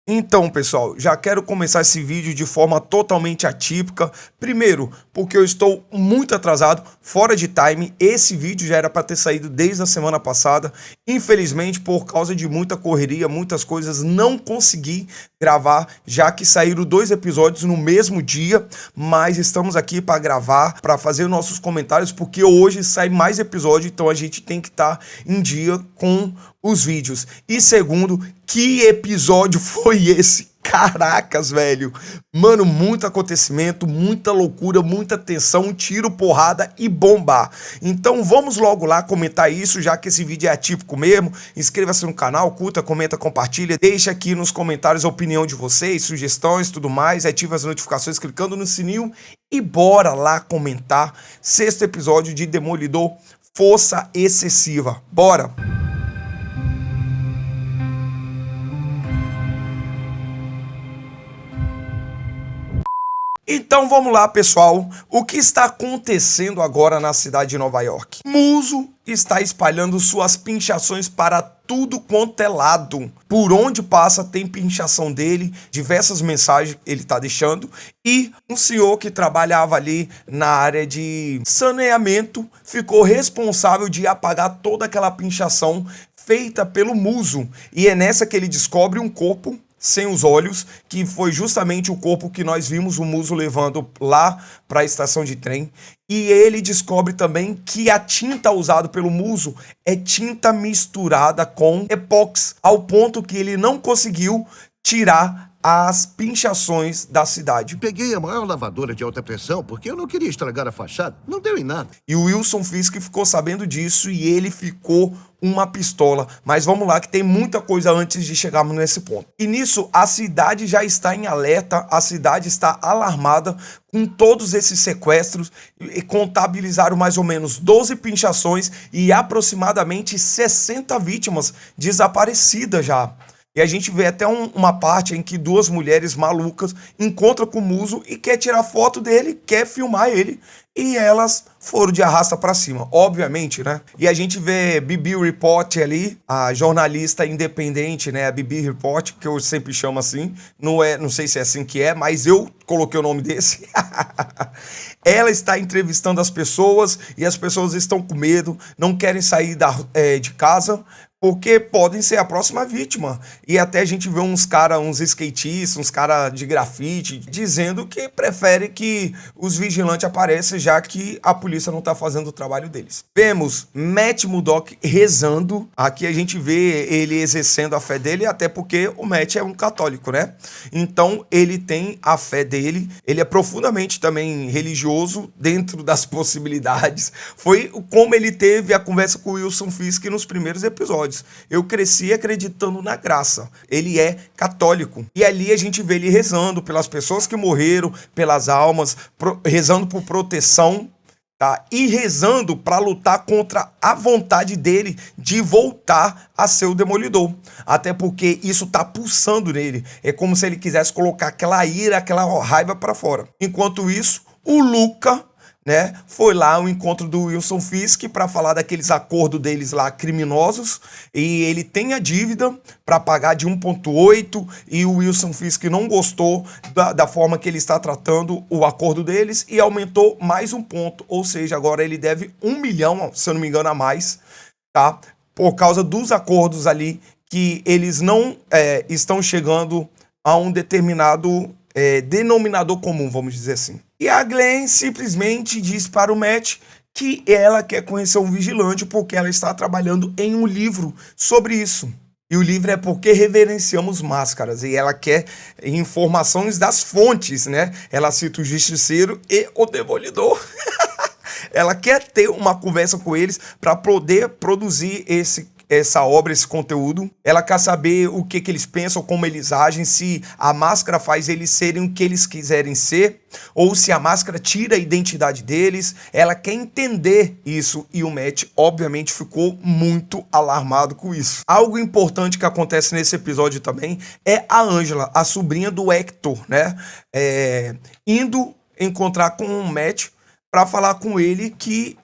Então, pessoal, já quero começar esse vídeo de forma totalmente atípica. Primeiro, porque eu estou muito atrasado, fora de time. Esse vídeo já era para ter saído desde a semana passada. Infelizmente, por causa de muita correria, muitas coisas, não consegui gravar, já que saíram 2 episódios no mesmo dia. Mas estamos aqui para gravar, para fazer nossos comentários, porque hoje sai mais episódio, então a gente tem que estar em dia com os vídeos. E segundo, que episódio foi esse? Caracas, velho. Mano, muito acontecimento, muita loucura, muita tensão, tiro, porrada e bomba. Então vamos logo lá comentar isso, já que esse vídeo é atípico mesmo. Inscreva-se no canal, curta, comenta, compartilha. Deixa aqui nos comentários a opinião de vocês, sugestões, tudo mais. Ative as notificações clicando no sininho e bora lá comentar 6º episódio de Demolidor, Força Excessiva. Bora! Então vamos lá, pessoal. O que está acontecendo agora na cidade de Nova York? Muso está espalhando suas pinchações para tudo quanto é lado. Por onde passa tem pinchação dele, diversas mensagens ele está deixando. E um senhor que trabalhava ali na área de saneamento ficou responsável de apagar toda aquela pinchação feita pelo Muso. E é nessa que ele descobre um corpo sem os olhos, que foi justamente o corpo que nós vimos o Muso levando lá para a estação de trem. E ele descobre também que a tinta usada pelo Muso é tinta misturada com epóxi, ao ponto que ele não conseguiu tirar as pinchações da cidade. Peguei a maior lavadora de alta pressão porque eu não queria estragar a fachada. Não deu em nada. E o Wilson Fisk ficou sabendo disso e ele ficou uma pistola. Mas vamos lá que tem muita coisa antes de chegarmos nesse ponto. E nisso a cidade já está em alerta, a cidade está alarmada com todos esses sequestros e contabilizaram mais ou menos 12 pinchações e aproximadamente 60 vítimas desaparecidas já. E a gente vê até uma parte em que 2 mulheres malucas encontram com o Muso e quer tirar foto dele, quer filmar ele. E elas foram de arrasta pra cima, obviamente, né? E a gente vê Bibi Report ali, a jornalista independente, né? A Bibi Report, que eu sempre chamo assim. Não sei se é assim que é, mas eu coloquei o nome desse. Ela está entrevistando as pessoas e as pessoas estão com medo, não querem sair de casa, porque podem ser a próxima vítima. E até a gente vê uns skatistas, uns cara de grafite, dizendo que preferem que os vigilantes apareçam, já que a polícia não está fazendo o trabalho deles. Vemos Matt Murdock rezando. Aqui a gente vê ele exercendo a fé dele, até porque o Matt é um católico, né? Então ele tem a fé dele. Ele é profundamente também religioso, dentro das possibilidades. Foi como ele teve a conversa com o Wilson Fisk nos primeiros episódios. Eu cresci acreditando na graça. Ele é católico. E ali a gente vê ele rezando pelas pessoas que morreram, pelas almas, rezando por proteção, tá? E rezando para lutar contra a vontade dele de voltar a ser o Demolidor. Até porque isso tá pulsando nele. É como se ele quisesse colocar aquela ira, aquela raiva para fora. Enquanto isso, o Luca, né, foi lá ao encontro do Wilson Fisk para falar daqueles acordos deles lá criminosos, e ele tem a dívida para pagar de 1,8 e o Wilson Fisk não gostou da forma que ele está tratando o acordo deles e aumentou mais um ponto, ou seja, agora ele deve 1 milhão, se eu não me engano, a mais, tá? Por causa dos acordos ali que eles não estão chegando a um determinado denominador comum, vamos dizer assim. E a Glenn simplesmente diz para o Matt que ela quer conhecer um vigilante porque ela está trabalhando em um livro sobre isso. E o livro é Porque Reverenciamos Máscaras. E ela quer informações das fontes, né? Ela cita o Justiceiro e o Demolidor. Ela quer ter uma conversa com eles para poder produzir essa obra, esse conteúdo. Ela quer saber o que eles pensam, como eles agem, se a máscara faz eles serem o que eles quiserem ser, ou se a máscara tira a identidade deles. Ela quer entender isso e o Matt, obviamente, ficou muito alarmado com isso. Algo importante que acontece nesse episódio também é a Angela, a sobrinha do Hector, né? Indo encontrar com o Matt para falar com ele que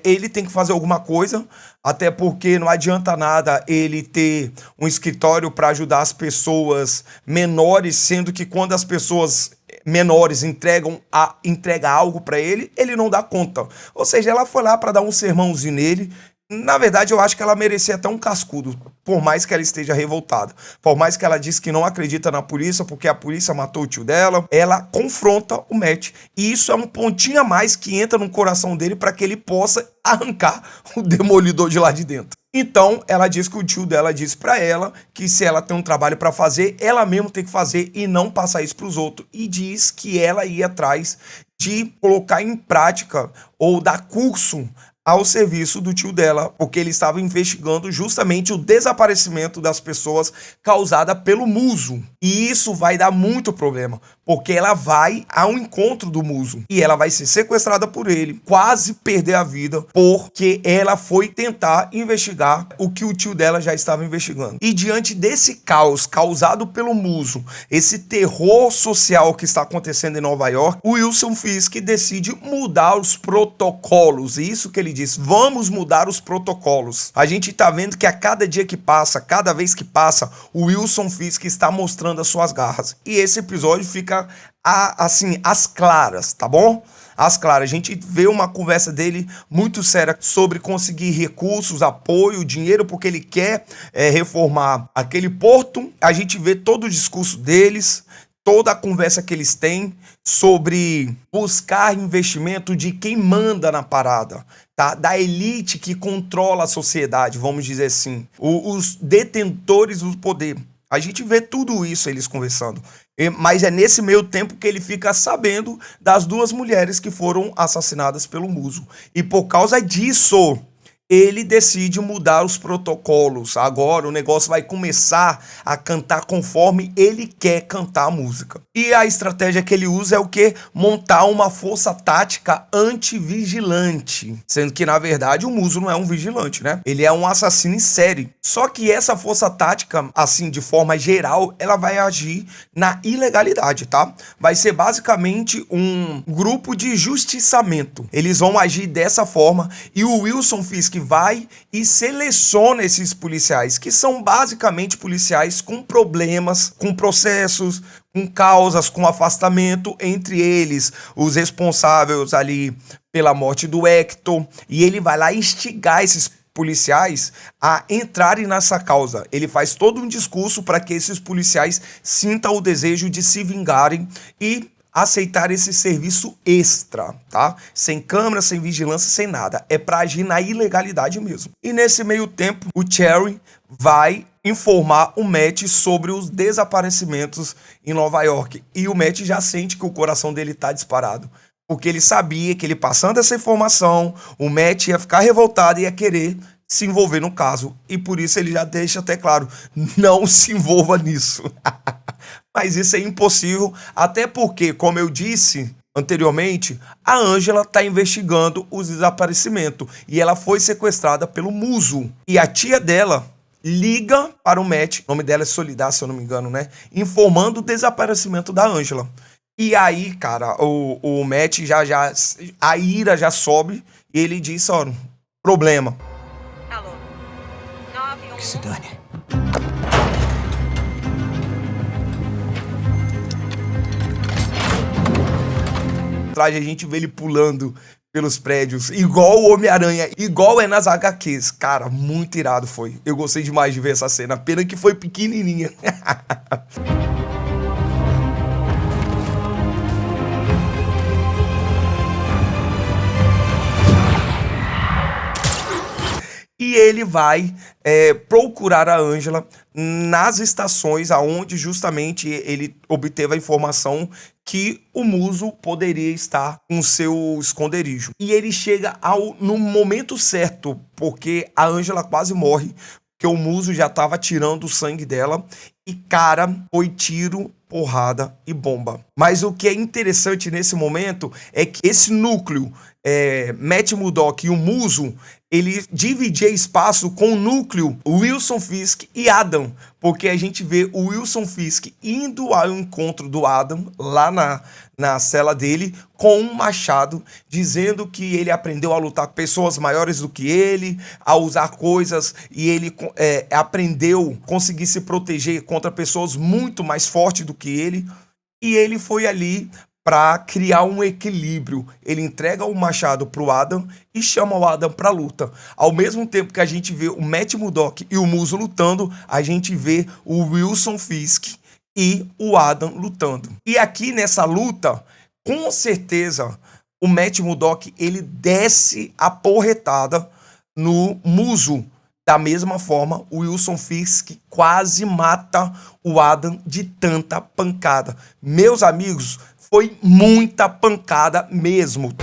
ele tem que fazer alguma coisa, Até porque não adianta nada ele ter um escritório para ajudar as pessoas menores, sendo que quando as pessoas menores entrega algo para ele, ele não dá conta. Ou seja, ela foi lá para dar um sermãozinho nele. Na verdade, eu acho que ela merecia até um cascudo, por mais que ela esteja revoltada. Por mais que ela disse que não acredita na polícia, porque a polícia matou o tio dela, ela confronta o Matt. E isso é um pontinho a mais que entra no coração dele para que ele possa arrancar o Demolidor de lá de dentro. Então, ela diz que o tio dela disse para ela que se ela tem um trabalho para fazer, ela mesmo tem que fazer e não passar isso para os outros. E diz que ela ia atrás de colocar em prática ou dar curso ao serviço do tio dela, porque ele estava investigando justamente o desaparecimento das pessoas causada pelo Muso. E isso vai dar muito problema, porque ela vai ao encontro do Muso e ela vai ser sequestrada por ele, quase perder a vida, porque ela foi tentar investigar o que o tio dela já estava investigando. E diante desse caos causado pelo Muso, esse terror social que está acontecendo em Nova York, o Wilson Fisk decide mudar os protocolos. E isso que ele disse, vamos mudar os protocolos. A gente tá vendo que a cada dia que passa, cada vez que passa, o Wilson Fisk está mostrando as suas garras. E esse episódio fica assim, às claras, tá bom? Às claras. A gente vê uma conversa dele muito séria sobre conseguir recursos, apoio, dinheiro, porque ele quer reformar aquele porto. A gente vê todo o discurso deles, toda a conversa que eles têm sobre buscar investimento de quem manda na parada, tá? Da elite que controla a sociedade, vamos dizer assim. Os detentores do poder. A gente vê tudo isso eles conversando. Mas é nesse meio tempo que ele fica sabendo das duas mulheres que foram assassinadas pelo Muso. E por causa disso, ele decide mudar os protocolos. Agora o negócio vai começar a cantar conforme ele quer cantar a música. E a estratégia que ele usa é o quê? Montar uma força tática anti-vigilante. Sendo que, na verdade, o Muso não é um vigilante, né? Ele é um assassino em série. Só que essa força tática, assim, de forma geral, ela vai agir na ilegalidade, tá? Vai ser basicamente um grupo de justiçamento. Eles vão agir dessa forma e o Wilson Fisk vai e seleciona esses policiais, que são basicamente policiais com problemas, com processos, com causas, com afastamento, entre eles os responsáveis ali pela morte do Hector, e ele vai lá instigar esses policiais a entrarem nessa causa. Ele faz todo um discurso para que esses policiais sintam o desejo de se vingarem e aceitar esse serviço extra, tá? Sem câmera, sem vigilância, sem nada. É pra agir na ilegalidade mesmo. E nesse meio tempo, o Cherry vai informar o Matt sobre os desaparecimentos em Nova York. E o Matt já sente que o coração dele tá disparado. Porque ele sabia que ele passando essa informação, o Matt ia ficar revoltado e ia querer se envolver no caso. E por isso ele já deixa até claro, não se envolva nisso. Mas isso é impossível, até porque, como eu disse anteriormente, a Angela está investigando os desaparecimentos e ela foi sequestrada pelo Muso. E a tia dela liga para o Matt, o nome dela é Solidar, se eu não me engano, né? Informando o desaparecimento da Angela. E aí, cara, o Matt a ira já sobe e ele diz, ó, problema. Alô, 911. Que se dane. A gente vê ele pulando pelos prédios, igual o Homem-Aranha, igual é nas HQs. Cara, muito irado foi. Eu gostei demais de ver essa cena, pena que foi pequenininha. E ele vai procurar a Angela nas estações aonde justamente ele obteve a informação que o Muso poderia estar com seu esconderijo. E ele chega no momento certo, porque a Angela quase morre, porque o Muso já estava tirando o sangue dela. E, cara, foi tiro porrada e bomba. Mas o que é interessante nesse momento é que esse núcleo, Matt Murdock e o Muso, ele dividia espaço com o núcleo Wilson Fisk e Adam, porque a gente vê o Wilson Fisk indo ao encontro do Adam lá na cela dele com um machado, dizendo que ele aprendeu a lutar com pessoas maiores do que ele, a usar coisas, e ele aprendeu a conseguir se proteger contra pessoas muito mais fortes do que ele, e ele foi ali para criar um equilíbrio. Ele entrega o machado pro Adam e chama o Adam pra luta. Ao mesmo tempo que a gente vê o Matt Murdock e o Muso lutando, a gente vê o Wilson Fisk e o Adam lutando. E aqui nessa luta, com certeza, o Matt Murdock, ele desce a porretada no Muso. Da mesma forma, o Wilson Fisk quase mata o Adam de tanta pancada. Meus amigos, foi muita pancada mesmo.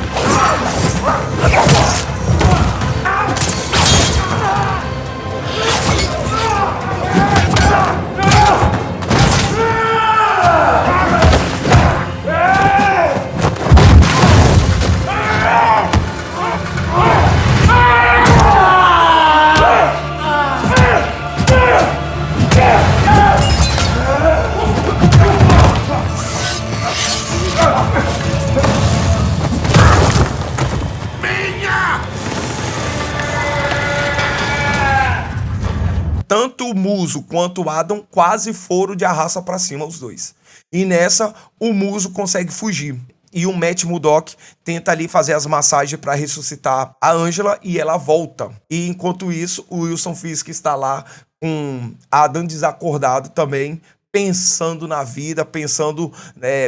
Tanto o Muso quanto o Adam quase foram de arraça pra cima os dois. E nessa, o Muso consegue fugir. E o Matt Murdock tenta ali fazer as massagens para ressuscitar a Angela e ela volta. E enquanto isso, o Wilson Fisk está lá com Adam desacordado também, pensando na vida, pensando,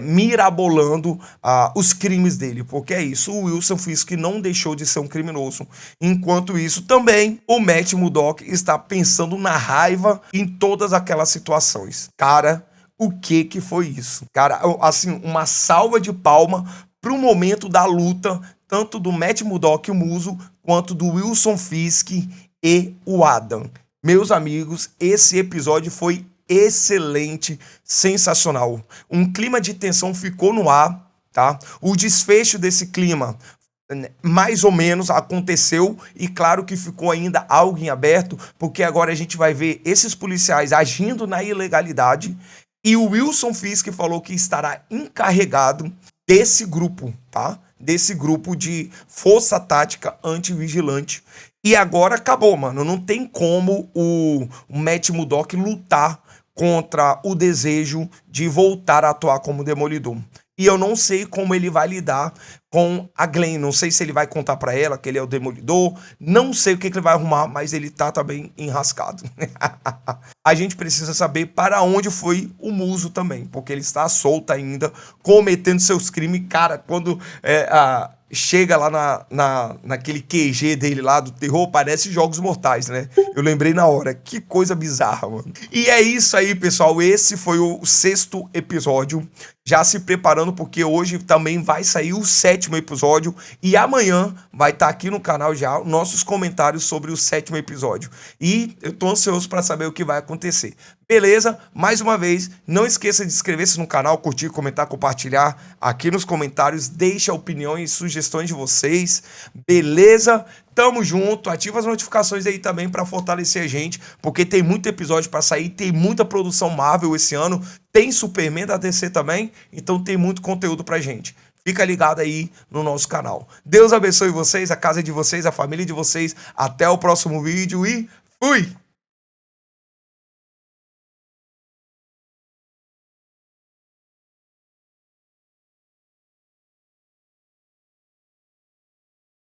mirabolando os crimes dele. Porque é isso, o Wilson Fisk não deixou de ser um criminoso. Enquanto isso, também, o Matt Murdock está pensando na raiva em todas aquelas situações. Cara, o que foi isso? Cara, assim, uma salva de palma pro momento da luta, tanto do Matt Murdock e o Muso, quanto do Wilson Fisk e o Adam. Meus amigos, esse episódio foi excelente, sensacional. Um clima de tensão ficou no ar, tá? O desfecho desse clima, mais ou menos, aconteceu, e claro que ficou ainda algo em aberto, porque agora a gente vai ver esses policiais agindo na ilegalidade, e o Wilson Fisk falou que estará encarregado desse grupo, tá? Desse grupo de força tática antivigilante. E agora acabou, mano. Não tem como o Matt Murdock lutar contra o desejo de voltar a atuar como Demolidor. E eu não sei como ele vai lidar com a Glenn. Não sei se ele vai contar pra ela que ele é o Demolidor. Não sei o que ele vai arrumar, mas ele tá também enrascado. A gente precisa saber para onde foi o Muso também, porque ele está solto ainda, cometendo seus crimes. Cara, quando chega lá naquele QG dele lá do terror, parece Jogos Mortais, né? Eu lembrei na hora. Que coisa bizarra, mano. E é isso aí, pessoal. Esse foi o 6º episódio. Já se preparando, porque hoje também vai sair o 7º episódio. E amanhã vai estar aqui no canal já nossos comentários sobre o 7º episódio. E eu tô ansioso para saber o que vai acontecer. Beleza? Mais uma vez, não esqueça de inscrever-se no canal, curtir, comentar, compartilhar aqui nos comentários. Deixa opiniões e sugestões de vocês. Beleza? Tamo junto, ativa as notificações aí também para fortalecer a gente, porque tem muito episódio para sair, tem muita produção Marvel esse ano, tem Superman da DC também, então tem muito conteúdo pra gente. Fica ligado aí no nosso canal. Deus abençoe vocês, a casa de vocês, a família de vocês. Até o próximo vídeo e fui!